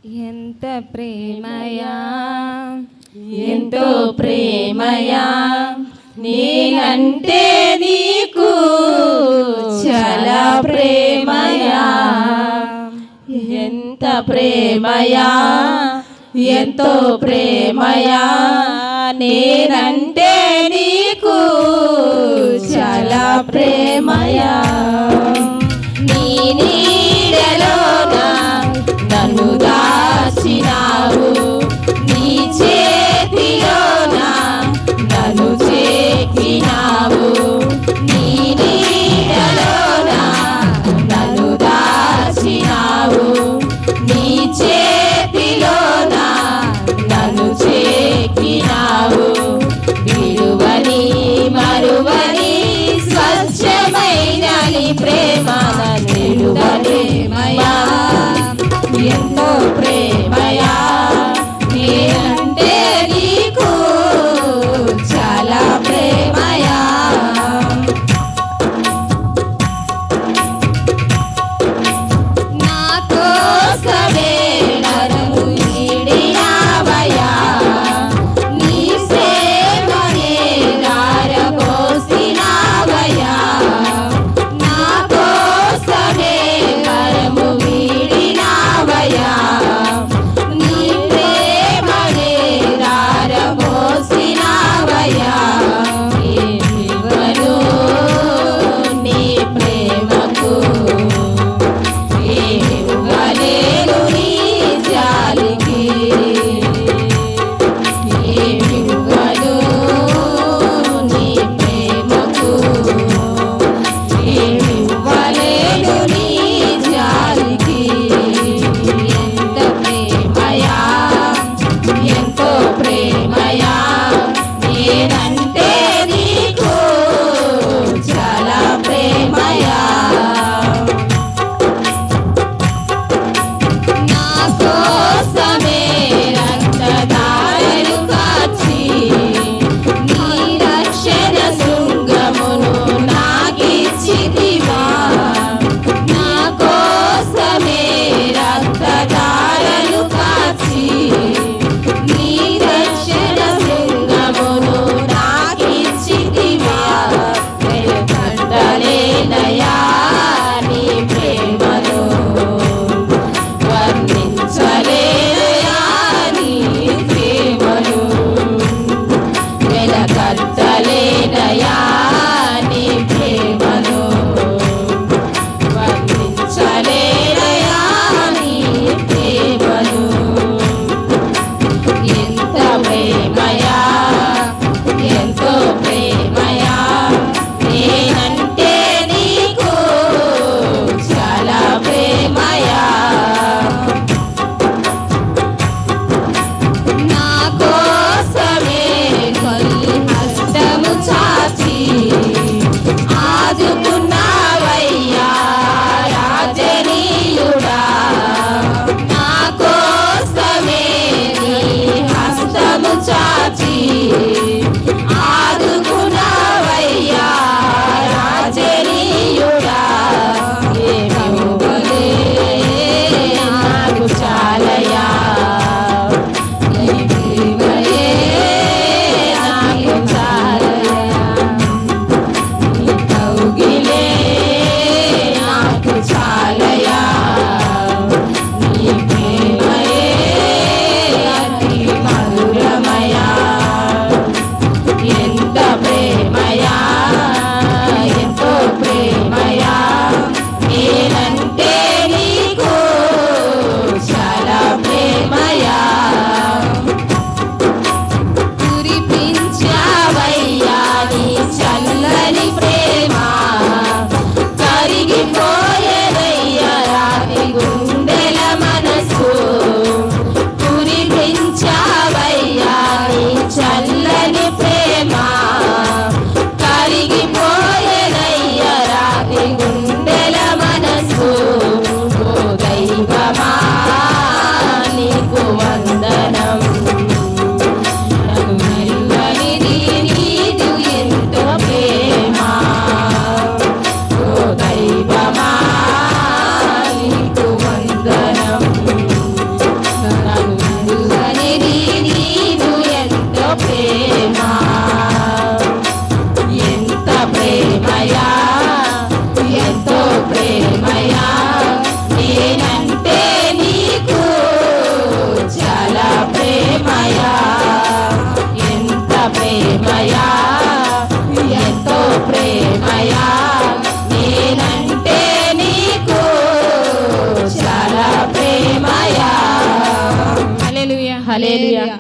ఎంత ప్రేమయా ఎంతో ప్రేమయా నేనంటే నీకు చాలా ప్రేమయా ఎంత ప్రేమయా ఎంతో ప్రేమయా నేనంటే నీకు చాలా ప్రేమయా నీ నీడలోన నన్ను దాచినావు నీ చేతిలోన నన్ను చేకినావు నీ నీడలోన నన్ను దాచినావు నీ చేతిలోన నన్ను చేకినావు విలువని మరువని స్వచ్ఛమైన నీ ప్రేమ నిలువని మయా ఎంతో ప్రేమయా నేనంటే నీకు చాలా ప్రేమయా నా కోసమే నన్ను ఈడినావయ్యా నీ ప్రేమనే ధారపోసినావయ్యా నా కోసమే కరము వీడినావయ్యా నీ ప్రేమనే హల్లెలూయా.